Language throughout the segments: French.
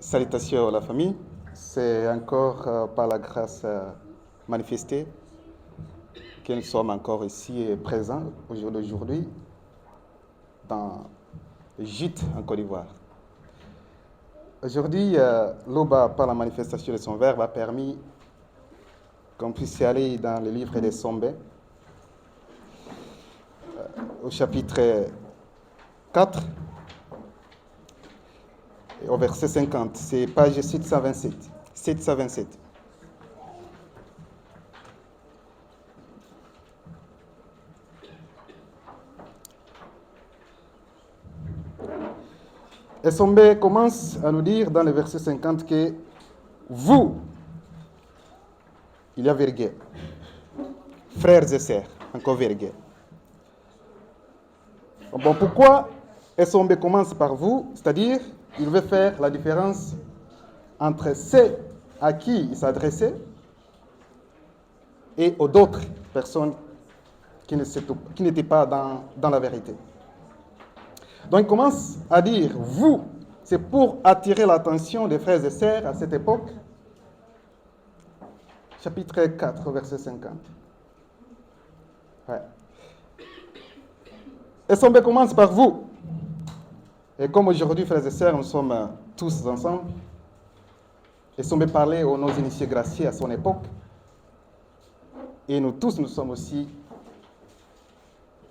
Salutations à la famille. C'est encore par la grâce manifestée que nous sommes encore ici présents au jour d'aujourd'hui dans le gîte en Côte d'Ivoire. Aujourd'hui, l'Oba, par la manifestation de son verbe, a permis qu'on puisse y aller dans le livre des Sombés, au chapitre 4, au verset 50. C'est page 727. 727. Et Sombé commence à nous dire dans le verset 50 que vous, il y a virgule, frères et sœurs, encore virgule. Bon, pourquoi Sombé commence par vous? C'est-à-dire, il veut faire la différence entre ceux à qui il s'adressait et aux d'autres personnes qui n'étaient pas dans la vérité. Donc il commence à dire vous, c'est pour attirer l'attention des frères et sœurs à cette époque. Chapitre 4, verset 50. Ouais. Et Sombé commence par vous. Et comme aujourd'hui, frères et sœurs, nous sommes tous ensemble, et Sombé parlait aux non-initiés graciés à son époque, et nous tous, nous sommes aussi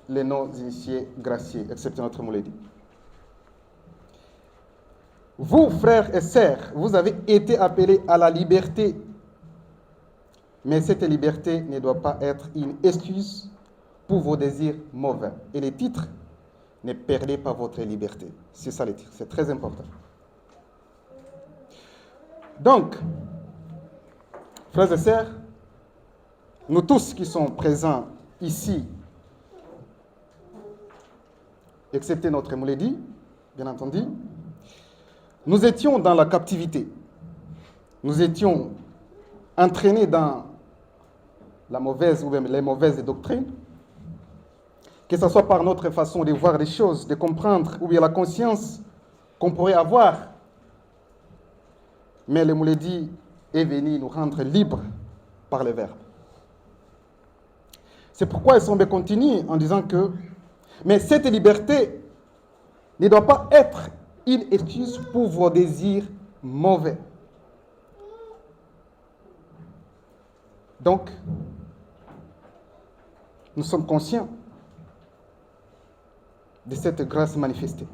les non-initiés graciés, excepté notre Mouledi. Vous, frères et sœurs, vous avez été appelés à la liberté, mais cette liberté ne doit pas être une excuse pour vos désirs mauvais. Et les titres, ne perdez pas votre liberté. C'est ça le titre, c'est très important. Donc, frères et sœurs, nous tous qui sommes présents ici, excepté notre Mouledi, bien entendu, nous étions dans la captivité. Nous étions entraînés dans la mauvaise ou même les mauvaises doctrines, que ce soit par notre façon de voir les choses, de comprendre, ou bien la conscience qu'on pourrait avoir. Mais le Mouledi est venu nous rendre libres par le Verbe. C'est pourquoi Sombé continue en disant que, mais cette liberté ne doit pas être une excuse pour vos désirs mauvais. Donc, nous sommes conscients de cette grâce manifestée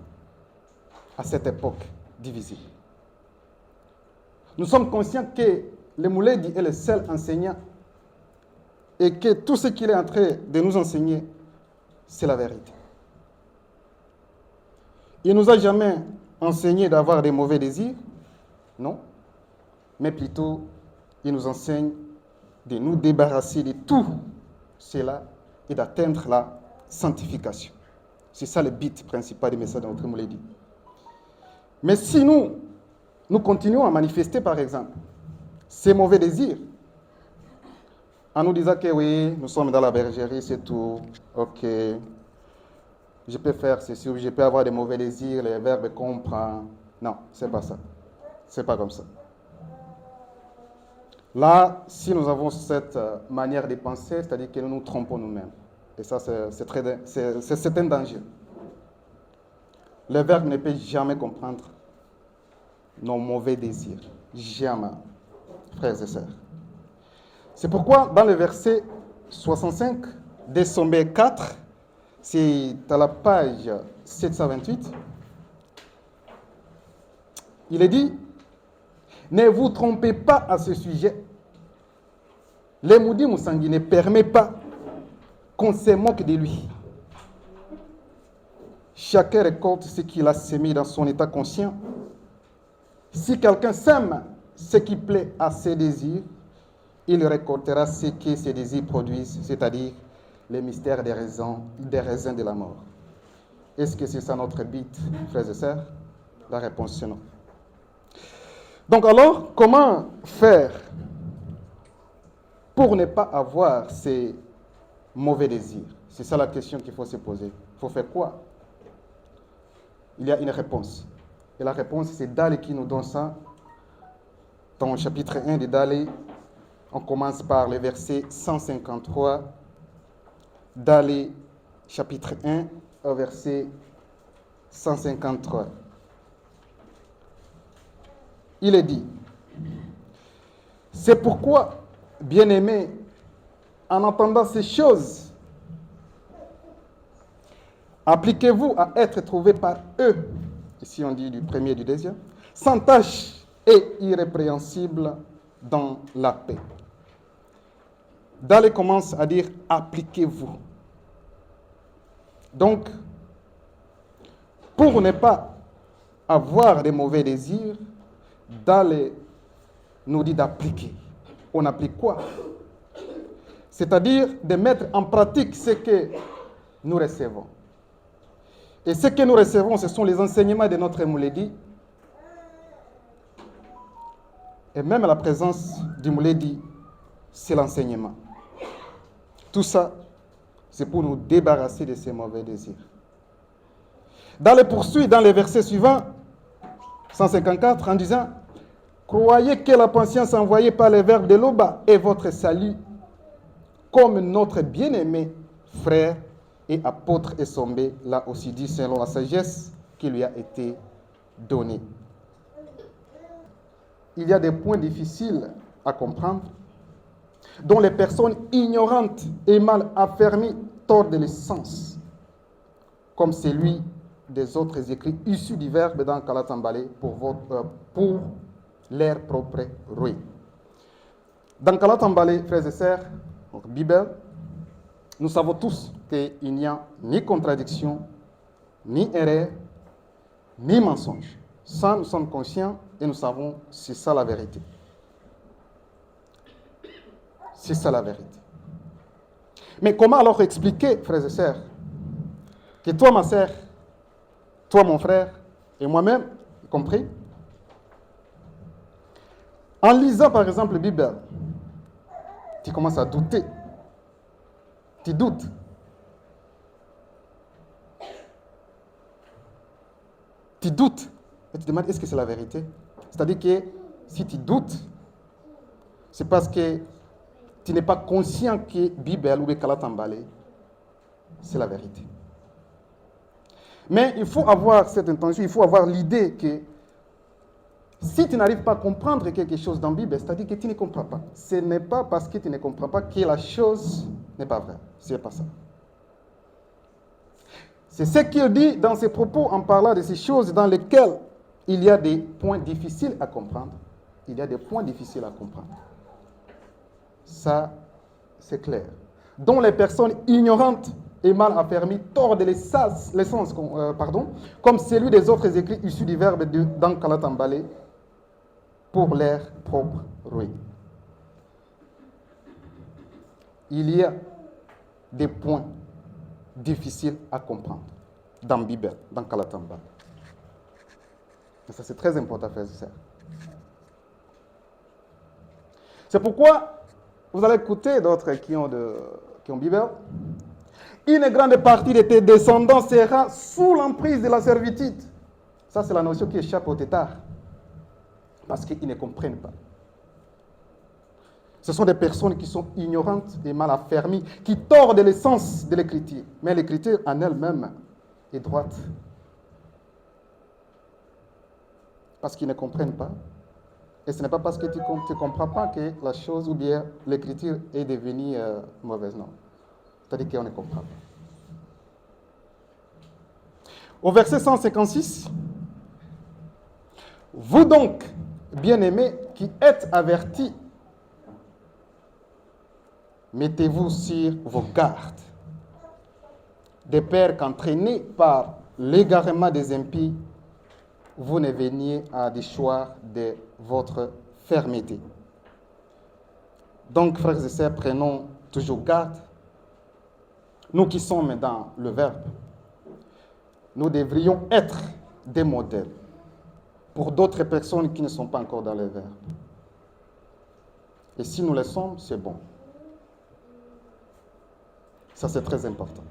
à cette époque divisée. Nous sommes conscients que le Mouledi est le seul enseignant et que tout ce qu'il est en train de nous enseigner, c'est la vérité. Il ne nous a jamais enseigné d'avoir des mauvais désirs, non, mais plutôt il nous enseigne de nous débarrasser de tout cela et d'atteindre la sanctification. C'est ça le but principal du message de notre Mouledi. Mais si nous continuons à manifester, par exemple, ces mauvais désirs, en nous disant que oui, nous sommes dans la bergerie, c'est tout, ok, je peux faire ceci, ou je peux avoir des mauvais désirs, les verbes comprend. Non, c'est pas ça. C'est pas comme ça. Là, si nous avons cette manière de penser, c'est-à-dire que nous nous trompons nous-mêmes. Et ça, c'est un danger. Le verbe ne peut jamais comprendre nos mauvais désirs. Jamais, frères et sœurs. C'est pourquoi, dans le verset 65 de Sombé 4, c'est à la page 728, il est dit, ne vous trompez pas à ce sujet. Le Moudi Moussangui ne permet pas qu'on se moque de lui. Chacun récolte ce qu'il a sémé dans son état conscient. Si quelqu'un sème ce qui plaît à ses désirs, il récoltera ce que ses désirs produisent, c'est-à-dire les mystères des raisins de la mort. Est-ce que c'est ça notre but, frères et sœurs? La réponse c'est non. Donc alors, comment faire pour ne pas avoir ces mauvais désirs? C'est ça la question qu'il faut se poser. Il faut faire quoi? Il y a une réponse. Et la réponse, c'est Dali qui nous donne ça dans le chapitre 1 de Dale, on commence par le verset 153. Dale, chapitre 1, au verset 153. Il est dit, c'est pourquoi, bien-aimés, en entendant ces choses, appliquez-vous à être trouvés par eux, ici on dit du premier et du deuxième, sans tache et irrépréhensible dans la paix. Dale commence à dire appliquez-vous. Donc, pour ne pas avoir des mauvais désirs, Dale nous dit d'appliquer. On applique quoi? C'est-à-dire de mettre en pratique ce que nous recevons. Et ce que nous recevons, ce sont les enseignements de notre Mouledi. Et même la présence du Mouledi, c'est l'enseignement. Tout ça, c'est pour nous débarrasser de ces mauvais désirs. Dans les poursuites, dans les versets suivants, 154, en disant « Croyez que la patience envoyée par les verbes de l'Oba est votre salut, comme notre bien-aimé frère et apôtre Essombé l'a aussi dit selon la sagesse qui lui a été donnée. » Il y a des points difficiles à comprendre, dont les personnes ignorantes et mal affermies tordent le sens, comme celui des autres écrits issus du verbe dans Kalatambale pour leur propre ruine. Dans Kalatambale, frères et sœurs, donc Bible, nous savons tous qu'il n'y a ni contradiction, ni erreur, ni mensonge. Ça, nous sommes conscients et nous savons, c'est ça la vérité. C'est ça la vérité. Mais comment alors expliquer, frères et sœurs, que toi, ma sœur, toi, mon frère, et moi-même, y compris, en lisant par exemple la Bible, tu commences à douter. Tu doutes. Tu doutes. Et tu te demandes, est-ce que c'est la vérité? C'est-à-dire que si tu doutes, c'est parce que tu n'es pas conscient que Bible ou Kalatambale, c'est la vérité. Mais il faut avoir cette intention, il faut avoir l'idée que si tu n'arrives pas à comprendre quelque chose dans la Bible, c'est-à-dire que tu ne comprends pas. Ce n'est pas parce que tu ne comprends pas que la chose n'est pas vraie. Ce n'est pas ça. C'est ce qu'il dit dans ses propos en parlant de ces choses dans lesquelles il y a des points difficiles à comprendre. Il y a des points difficiles à comprendre. Ça, c'est clair. Dont les personnes ignorantes et mal affermies tordent les sens, comme celui des autres écrits issus du verbe dans Kalatambale pour leur propre ruine. Il y a des points difficiles à comprendre dans la Bible, dans Kalatambale. Et ça, c'est très important, frères et sœurs. C'est pourquoi vous allez écouter d'autres qui ont Bible. Une grande partie de tes descendants sera sous l'emprise de la servitude. Ça, c'est la notion qui échappe aux têtards. Parce qu'ils ne comprennent pas. Ce sont des personnes qui sont ignorantes et mal affermies, qui tordent l'essence de l'écriture. Mais l'écriture en elle-même est droite. Parce qu'ils ne comprennent pas. Et ce n'est pas parce que tu ne comprends pas que la chose ou bien l'écriture est devenue mauvaise, non. C'est-à-dire qu'on ne comprend pas. Au verset 156, vous donc, bien-aimés, qui êtes avertis, mettez-vous sur vos gardes, de peur qu'entraînés par l'égarement des impies, vous ne veniez à déchoir de votre fermeté. Donc, frères et sœurs, prenons toujours garde. Nous qui sommes dans le Verbe, nous devrions être des modèles pour d'autres personnes qui ne sont pas encore dans le Verbe. Et si nous le sommes, c'est bon. Ça, c'est très important.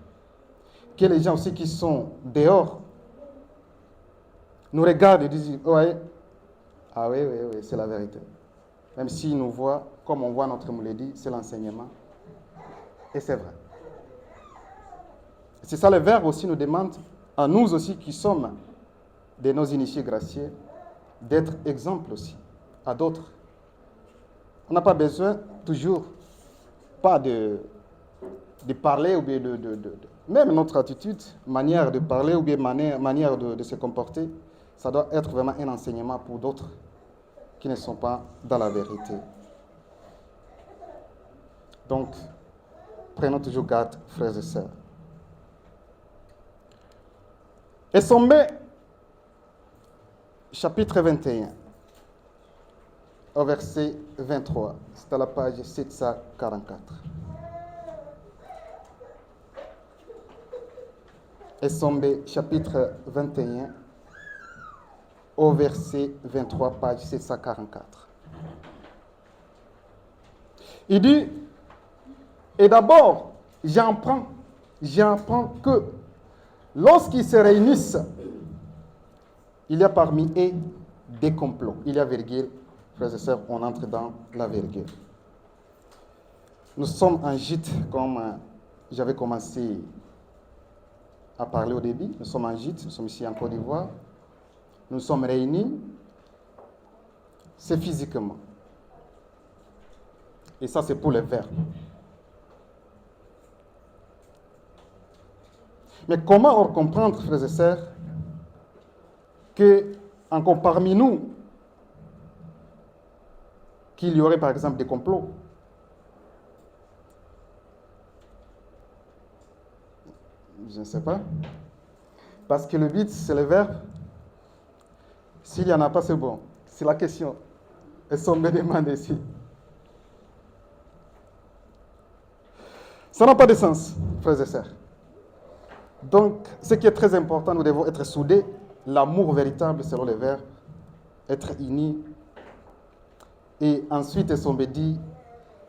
Que les gens aussi qui sont dehors nous regardent et disent, ouais, ah oui, c'est la vérité. Même s'ils nous voient, comme on voit notre Mouledi, c'est l'enseignement. Et c'est vrai. C'est ça le Verbe aussi nous demande, à nous aussi qui sommes de nos initiés graciés, d'être exemples aussi à d'autres. On n'a pas besoin toujours, pas de parler ou bien même notre attitude, manière de parler ou bien manière de se comporter, ça doit être vraiment un enseignement pour d'autres qui ne sont pas dans la vérité. Donc, prenons toujours garde, frères et sœurs. Et Sombé, chapitre 21, au verset 23, c'est à la page 744. Et Sombé, chapitre 21, au verset 23, page 744. Il dit, et d'abord, j'apprends que lorsqu'ils se réunissent, il y a parmi eux des complots. Il y a virgule, frères et sœurs, on entre dans la virgule. Nous sommes en gîte, comme j'avais commencé à parler au début. Nous sommes en gîte, nous sommes ici en Côte d'Ivoire. Nous sommes réunis, c'est physiquement. Et ça, c'est pour les verbes. Mais comment on comprendre, frères et sœurs, que, encore parmi nous, qu'il y aurait par exemple des complots? Je ne sais pas. Parce que le but, c'est le verbe. S'il n'y en a pas, c'est bon. C'est la question. Et ça me demande ici. Ça n'a pas de sens, frères et sœurs. Donc, ce qui est très important, nous devons être soudés. L'amour véritable, selon les verbes, être unis. Et ensuite, Sombe dit,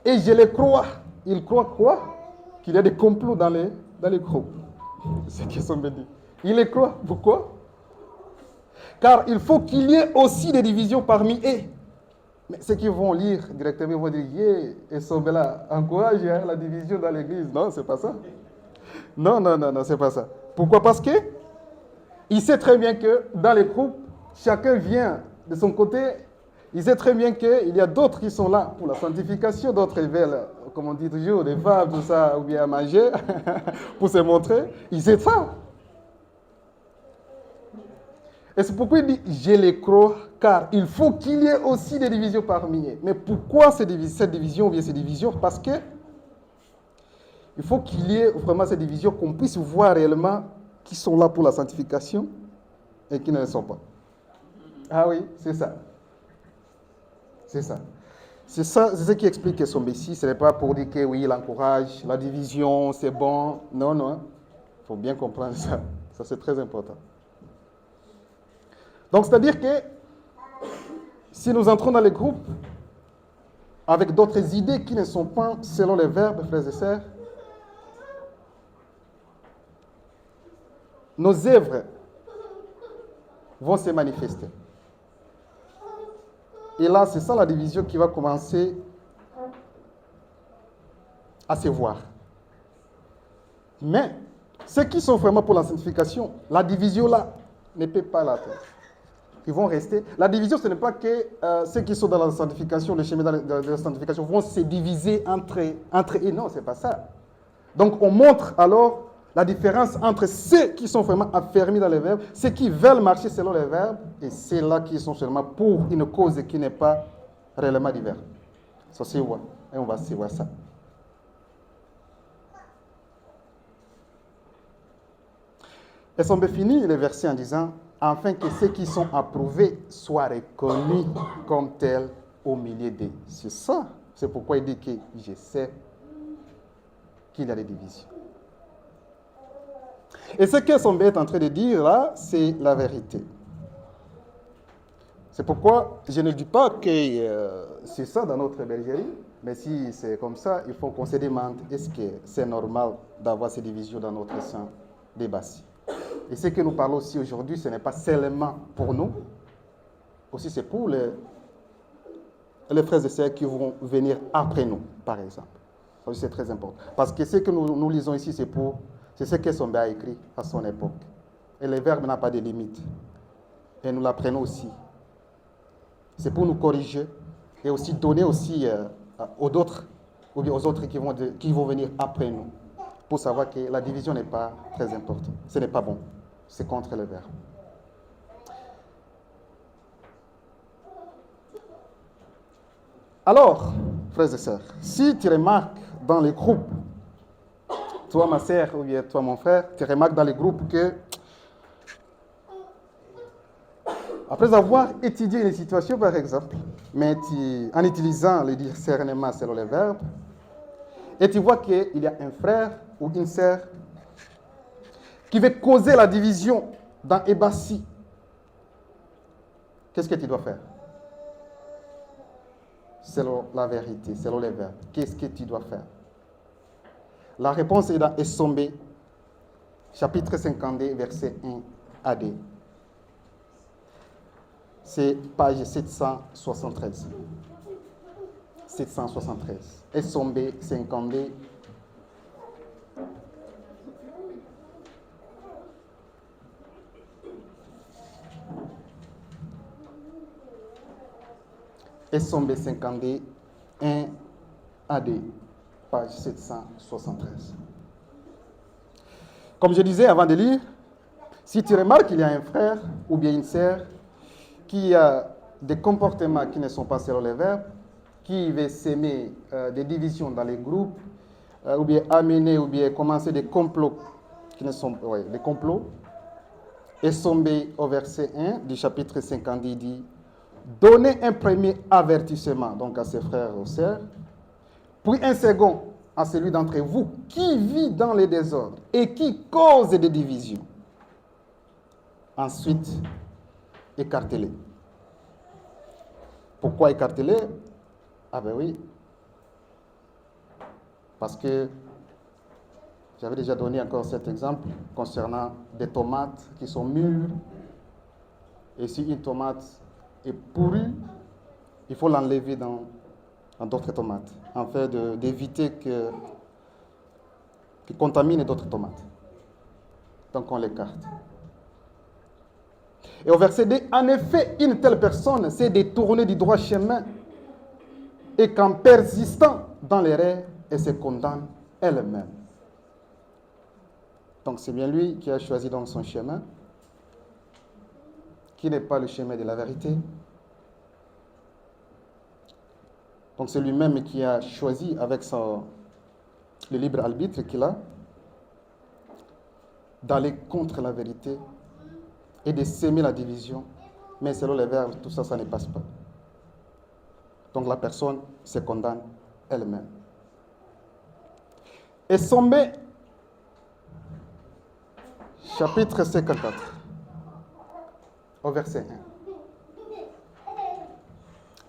et je les crois. Il croit quoi? Qu'il y a des complots dans les groupes. C'est ce que Sombe dit. Il les croit. Pourquoi? Car il faut qu'il y ait aussi des divisions parmi eux. Mais ceux qui vont lire directement, ils vont dire, yeah, et Sombe là, encourage la division dans l'église. Non, c'est pas ça. Non, c'est pas ça. Pourquoi? Parce que il sait très bien que dans les groupes, chacun vient de son côté. Il sait très bien qu'il y a d'autres qui sont là pour la sanctification, d'autres ils veulent, comme on dit toujours, des femmes, tout ça, ou bien à manger, pour se montrer. Il sait ça. Et c'est pourquoi il dit, je les crois, car il faut qu'il y ait aussi des divisions parmi eux. Mais pourquoi cette division ou bien ces divisions? Parce que il faut qu'il y ait vraiment cette division, qu'on puisse voir réellement qui sont là pour la sanctification et qui ne le sont pas. Ah oui, c'est ça. C'est ça. C'est ça, c'est ce qui explique que son Messie, ce n'est pas pour dire que oui, il encourage la division, c'est bon. Non. Il faut bien comprendre ça. Ça, c'est très important. Donc, c'est-à-dire que si nous entrons dans les groupes avec d'autres idées qui ne sont pas selon les verbes, frères et sœurs, nos œuvres vont se manifester. Et là, c'est ça la division qui va commencer à se voir. Mais ceux qui sont vraiment pour la sanctification, la division là ne peut pas la faire. Ils vont rester. La division, ce n'est pas que ceux qui sont dans la sanctification, les chemins de la sanctification vont se diviser entre eux. Non, ce n'est pas ça. Donc, on montre alors la différence entre ceux qui sont vraiment affermis dans les verbes, ceux qui veulent marcher selon les verbes, et ceux-là qui sont seulement pour une cause qui n'est pas réellement du verbe. Ça, c'est ouais. Et on va se voir ça. Et sont fini les versets en disant, afin que ceux qui sont approuvés soient reconnus comme tels au milieu d'eux. C'est ça. C'est pourquoi il dit que je sais qu'il y a des divisions. Et ce que Sombe est en train de dire là, c'est la vérité. C'est pourquoi je ne dis pas que c'est ça dans notre bergerie, mais si c'est comme ça, il faut qu'on se demande, est-ce que c'est normal d'avoir ces divisions dans notre sein des bâtis? Et ce que nous parlons aussi aujourd'hui, ce n'est pas seulement pour nous, aussi c'est pour les frères et sœurs qui vont venir après nous, par exemple. Ça, c'est très important. Parce que ce que nous lisons ici, c'est ce que Sombé a écrit à son époque. Et le verbe n'a pas de limite. Et nous l'apprenons aussi. C'est pour nous corriger et aussi donner aussi aux autres, ou bien aux autres qui vont venir après nous, pour savoir que la division n'est pas très importante. Ce n'est pas bon. C'est contre le verbe. Alors, frères et sœurs, si tu remarques dans les groupes, toi ma sœur ou bien toi mon frère, tu remarques dans les groupes que, après avoir étudié une situation par exemple, mais en utilisant le discernement selon les verbes, et tu vois qu'il y a un frère ou une sœur qui veut causer la division dans Ebassi, qu'est-ce que tu dois faire? Selon la vérité, selon les verbes, qu'est-ce que tu dois faire? La réponse est dans Essombé, chapitre 52, verset 1 à 2. C'est page 773. 773. Essombé 52. Essombé 52, 1 à 2, page 773. Comme je disais avant de lire, si tu remarques qu'il y a un frère ou bien une sœur qui a des comportements qui ne sont pas selon les verbes, qui veut s'aimer des divisions dans les groupes, ou bien amener, ou bien commencer des complots qui ne sont pas des complots, Essombé au verset 1 du chapitre 50 dit: donnez un premier avertissement donc à ses frères et aux sœurs, puis un second à celui d'entre vous qui vit dans les désordres et qui cause des divisions. Ensuite, écartez-les. Pourquoi écartez-les? Ah ben oui, parce que j'avais déjà donné encore cet exemple concernant des tomates qui sont mûres. Et si une tomate est pourrie, il faut l'enlever dans d'autres tomates, afin d'éviter que contamine d'autres tomates. Donc on l'écarte. Et au verset 2, en effet, une telle personne s'est détournée du droit chemin et qu'en persistant dans l'erreur, elle se condamne elle-même. Donc c'est bien lui qui a choisi donc son chemin, qui n'est pas le chemin de la vérité. Donc c'est lui-même qui a choisi avec le libre arbitre qu'il a d'aller contre la vérité et de s'aimer la division. Mais selon les verbes, tout ça, ça ne passe pas. Donc la personne se condamne elle-même. Et Sombé, chapitre 54, au verset 1.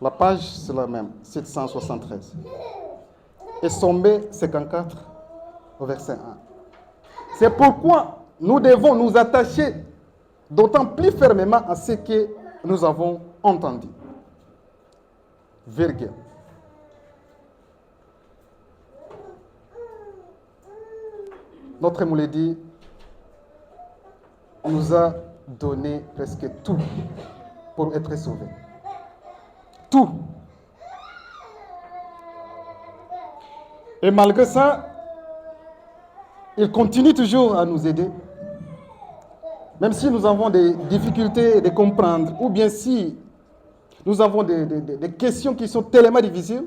La page, c'est la même, 773. Et Sombé 54, au verset 1. C'est pourquoi nous devons nous attacher d'autant plus fermement à ce que nous avons entendu. Virgule. Notre Mouledi nous a donné presque tout pour être sauvés. Tout. Et malgré ça, il continue toujours à nous aider. Même si nous avons des difficultés de comprendre, ou bien si nous avons des questions qui sont tellement difficiles,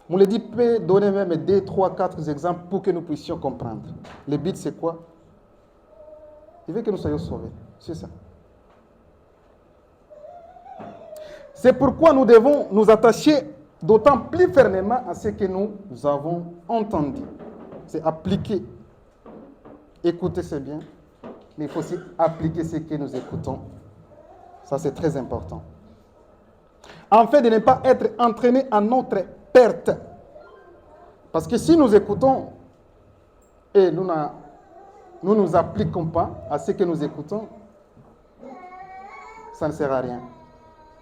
Mouledi peut donner même 2, 3, 4 exemples pour que nous puissions comprendre. Le but, c'est quoi? Il veut que nous soyons sauvés. C'est ça. C'est pourquoi nous devons nous attacher d'autant plus fermement à ce que nous avons entendu. C'est appliquer. Écouter, c'est bien. Mais il faut aussi appliquer ce que nous écoutons. Ça, c'est très important. Afin de ne pas être entraînés à notre perte. Parce que si nous écoutons et nous ne nous appliquons pas à ce que nous écoutons, ça ne sert à rien.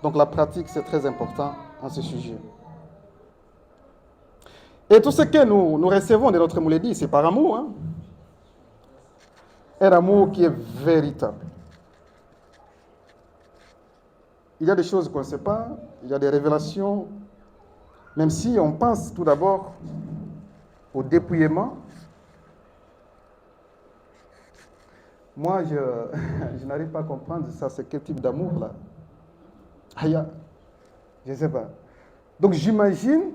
Donc la pratique, c'est très important en ce sujet. Et tout ce que nous recevons de notre Moulédi, c'est par amour. Hein? Un amour qui est véritable. Il y a des choses qu'on ne sait pas, il y a des révélations, même si on pense tout d'abord au dépouillement. Moi, je n'arrive pas à comprendre ça, c'est quel type d'amour là. Aïe, je ne sais pas. Donc j'imagine,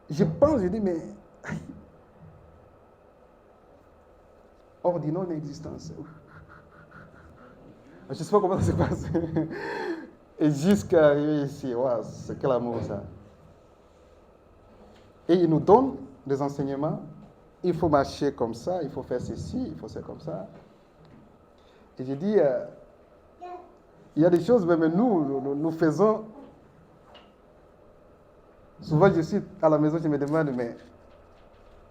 je pense, je dis, mais hors de non-existence. Je ne sais pas comment ça se passe. Et jusqu'à arriver ici, wow, c'est quel amour ça. Et il nous donne des enseignements. Il faut marcher comme ça, il faut faire ceci, il faut faire comme ça. Et je dis, il y a des choses, même nous faisons. Souvent, je suis à la maison, je me demande, mais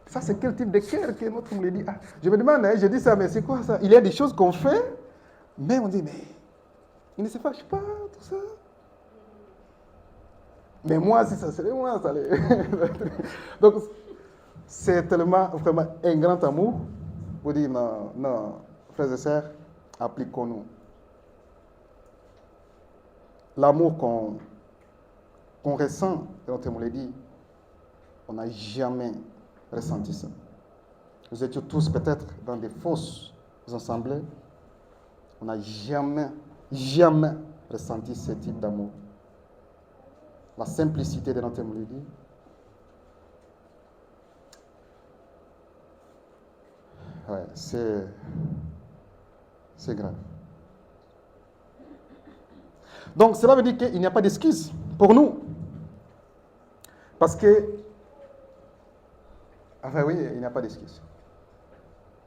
ça, c'est quel type de cœur que notre me dit? Ah, je me demande, je dis ça, mais c'est quoi ça? Il y a des choses qu'on fait, mais on dit, mais il ne se fâche pas, tout ça. Mais moi, si ça serait moi, ça allait. Donc, c'est tellement, vraiment, un grand amour. Vous dites, non, non, frères et sœurs, appliquons-nous. L'amour qu'on ressent, notre me l'a dit, on n'a jamais ressenti ça. Nous étions tous peut-être dans des fausses assemblées. On n'a jamais ressenti ce type d'amour. La simplicité de notre me l'a dit. Ouais, c'est grave. Donc, cela veut dire qu'il n'y a pas d'excuse pour nous. Parce que, enfin oui, il n'y a pas d'excuse.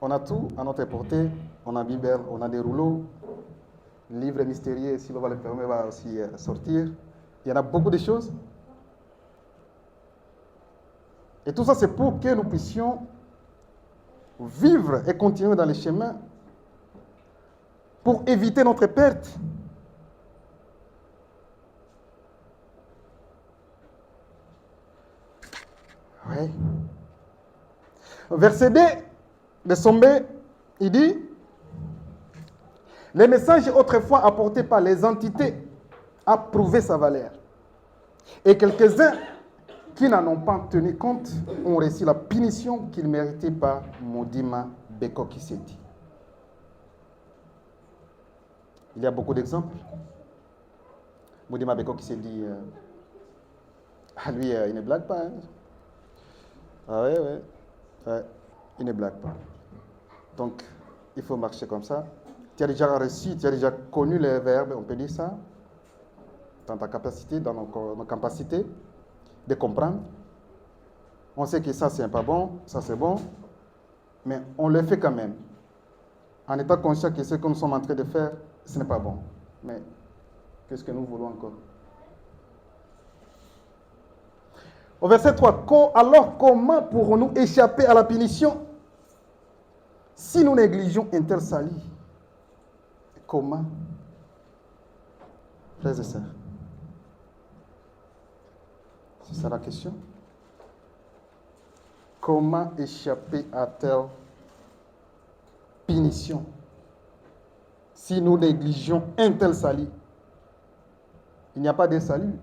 On a tout à notre portée. On a Bible, on a des rouleaux. Livre mystérieux, si l'on va le permettre, va aussi sortir. Il y en a beaucoup de choses. Et tout ça, c'est pour que nous puissions vivre et continuer dans les chemins pour éviter notre perte. Oui. Verset 2 de Sombé, il dit, les messages autrefois apportés par les entités a prouvé sa valeur. Et quelques-uns qui n'en ont pas tenu compte ont reçu la punition qu'ils méritaient par Modima Beko Kiseti. Il y a beaucoup d'exemples. Modima Beko qui s'est dit, lui, il ne blague pas. Hein? Ah ouais, il ne blague pas. Donc, il faut marcher comme ça. Tu as déjà reçu, tu as déjà connu les verbes, on peut dire ça, dans ta capacité, dans nos capacités de comprendre. On sait que ça, c'est pas bon, ça, c'est bon, mais on le fait quand même, en étant conscient que ce que nous sommes en train de faire, ce n'est pas bon. Mais qu'est-ce que nous voulons encore? Au verset 3, alors comment pourrons-nous échapper à la punition si nous négligeons un tel salut? Comment? Frères et sœurs, c'est ça la question. Comment échapper à telle punition si nous négligeons un tel salut? Il n'y a pas de salut.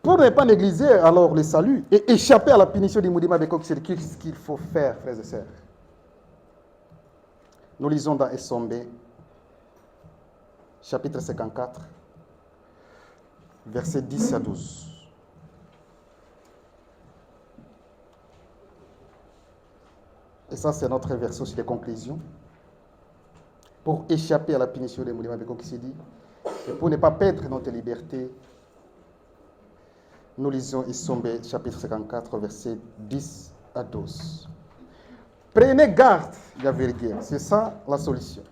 Pour ne pas négliger alors le salut et échapper à la punition du Moudima Bekok, c'est ce qu'il faut faire, frères et sœurs. Nous lisons dans Essombé, chapitre 54, versets 10 à 12. Et ça, c'est notre verset aussi de conclusion. Pour échapper à la punition des Moudima Bekok, qui s'est dit, et pour ne pas perdre notre liberté, nous lisons Essombé, chapitre 54, versets 10 à 12. Prenez garde, il y a vérité. C'est ça la solution.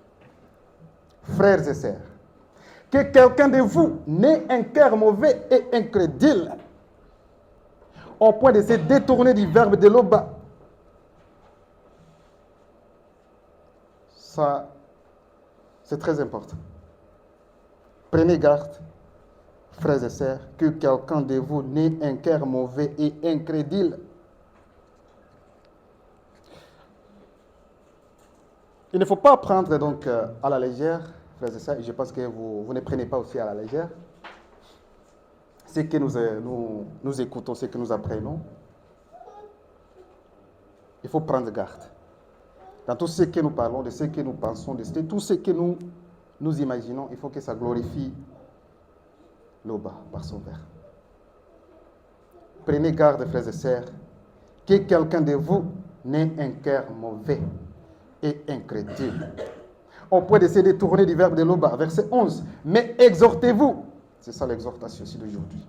Frères et sœurs, que quelqu'un de vous n'ait un cœur mauvais et incrédule, au point de se détourner du verbe de l'oba. Ça, c'est très important. Prenez garde, frères et sœurs, que quelqu'un de vous n'ait un cœur mauvais et incrédule. Il ne faut pas prendre donc à la légère, frères et sœurs, et je pense que vous ne prenez pas aussi à la légère ce que nous écoutons, ce que nous apprenons. Il faut prendre garde. Dans tout ce que nous parlons, de ce que nous pensons, de tout ce que nous imaginons, il faut que ça glorifie l'Oba par son verbe. Prenez garde, frères et sœurs, que quelqu'un de vous n'ait un cœur mauvais et incrédule, au point de se détourner du verbe de l'Oba. Verset 11. Mais exhortez-vous, c'est ça l'exhortation aussi d'aujourd'hui.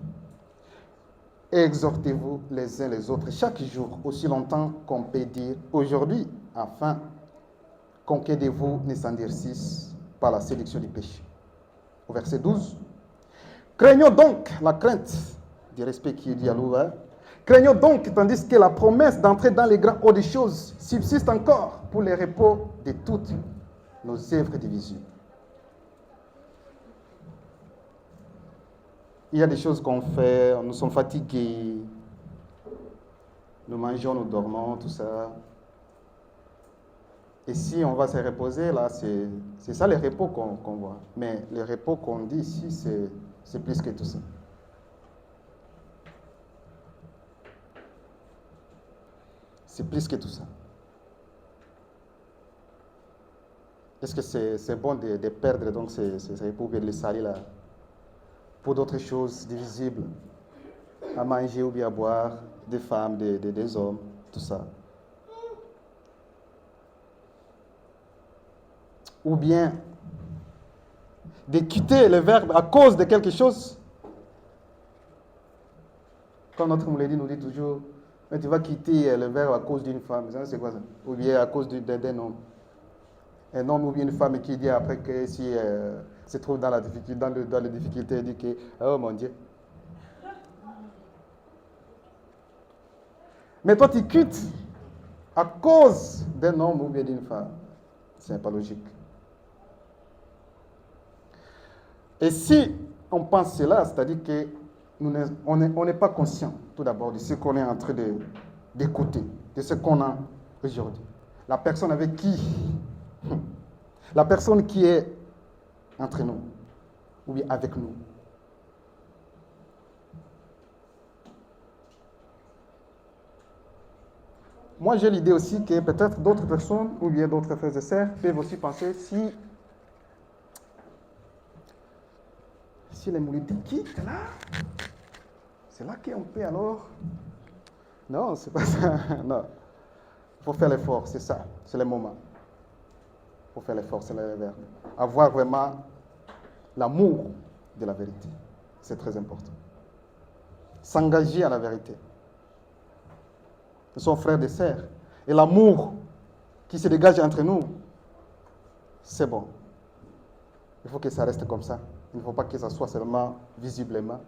Exhortez-vous les uns les autres chaque jour, aussi longtemps qu'on peut dire aujourd'hui, afin qu'aucun de vous ne s'endurcisse par la séduction du péché. Au verset 12. Craignons donc la crainte du respect qui est dit à l'ouvert. Craignons donc, tandis que la promesse d'entrer dans les grands hauts des choses subsiste encore pour le repos de toutes nos œuvres divisibles. Il y a des choses qu'on fait, nous sommes fatigués, nous mangeons, nous dormons, tout ça. Et si on va se reposer, là, c'est ça le repos qu'on voit. Mais le repos qu'on dit ici, c'est plus que tout ça. C'est plus que tout ça. Est-ce que c'est bon de perdre donc ces repos, bien de les salir là, pour d'autres choses divisibles, à manger ou bien à boire, des femmes, des hommes, tout ça. Ou bien de quitter le verbe à cause de quelque chose. Comme notre Mouledi nous dit toujours, mais tu vas quitter le verbe à cause d'une femme, c'est quoi ça? Ou bien à cause d'un homme. Un homme ou bien une femme qui dit après que si se trouve dans la difficulté, dans les difficultés, il dit que, oh mon Dieu. Mais toi tu quittes à cause d'un homme ou bien d'une femme. C'est pas logique. Et si on pense cela, c'est-à-dire qu'on n'est pas conscient, tout d'abord, de ce qu'on est en train d'écouter, de ce qu'on a aujourd'hui. La personne avec qui, la personne qui est entre nous, ou bien avec nous. Moi, j'ai l'idée aussi que peut-être d'autres personnes, ou bien d'autres frères et sœurs, peuvent aussi penser si les Moulidies quittent là, c'est là qu'on peut alors. Non, c'est pas ça. Non. Il faut faire l'effort, c'est ça. C'est le moment. Il faut faire l'effort, c'est le verbe. Avoir vraiment l'amour de la vérité. C'est très important. S'engager à la vérité. Nous sommes frères et sœurs. Et l'amour qui se dégage entre nous, c'est bon. Il faut que ça reste comme ça. Il ne faut pas que ça soit seulement visiblement.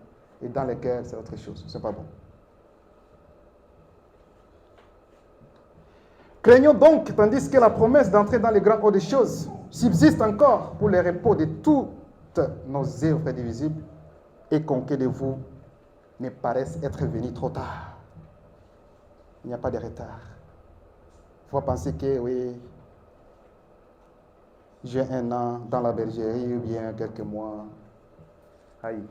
Et dans le cœur, c'est autre chose. C'est pas bon. Craignons donc, tandis que la promesse d'entrer dans les grands hauts des choses subsiste encore pour le repos de toutes nos œuvres divisibles, et qu'aucun de vous ne paraisse être venu trop tard. Il n'y a pas de retard. Il faut penser que, oui, j'ai un an dans la bergerie ou bien quelques mois. Aïe.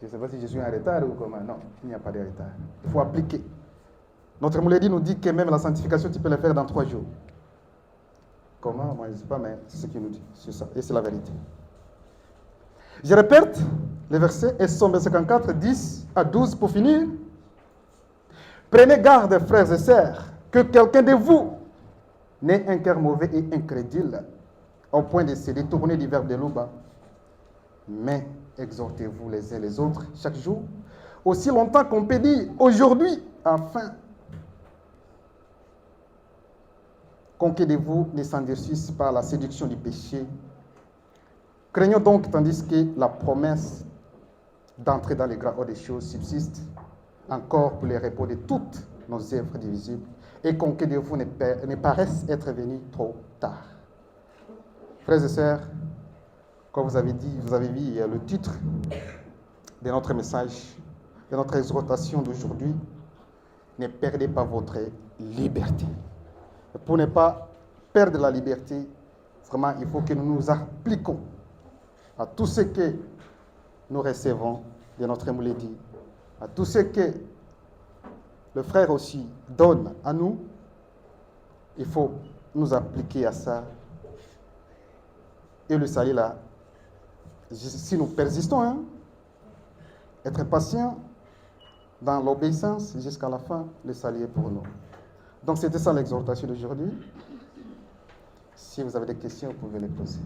Je ne sais pas si je suis en retard ou comment. Non, il n'y a pas de retard. Il faut appliquer. Notre Mouledi nous dit que même la sanctification, tu peux le faire dans 3 jours. Comment? Moi, je ne sais pas, mais c'est ce qu'il nous dit. C'est ça. Et c'est la vérité. Je répète les versets. Et Somme 54, 10 à 12 pour finir. Prenez garde, frères et sœurs, que quelqu'un de vous n'ait un cœur mauvais et incrédule, au point de se détourner du verbe de l'Oba. Mais exhortez-vous les uns les autres chaque jour, aussi longtemps qu'on peut dire aujourd'hui, afin qu'aucun de vous ne s'endurcisse par la séduction du péché. Craignons donc, tandis que la promesse d'entrer dans les grands hauts des choses subsiste encore pour le repos de toutes nos œuvres divisibles, et qu'aucun de vous ne paraisse être venu trop tard. Frères et sœurs, comme vous avez dit, vous avez vu le titre de notre message, de notre exhortation d'aujourd'hui, ne perdez pas votre liberté. Pour ne pas perdre la liberté, vraiment, il faut que nous nous appliquions à tout ce que nous recevons de notre Mouledi, à tout ce que le frère aussi donne à nous. Il faut nous appliquer à ça. Et le salut là, si nous persistons, être patients dans l'obéissance jusqu'à la fin, le salut est pour nous. Donc c'était ça l'exhortation d'aujourd'hui. Si vous avez des questions, vous pouvez les poser.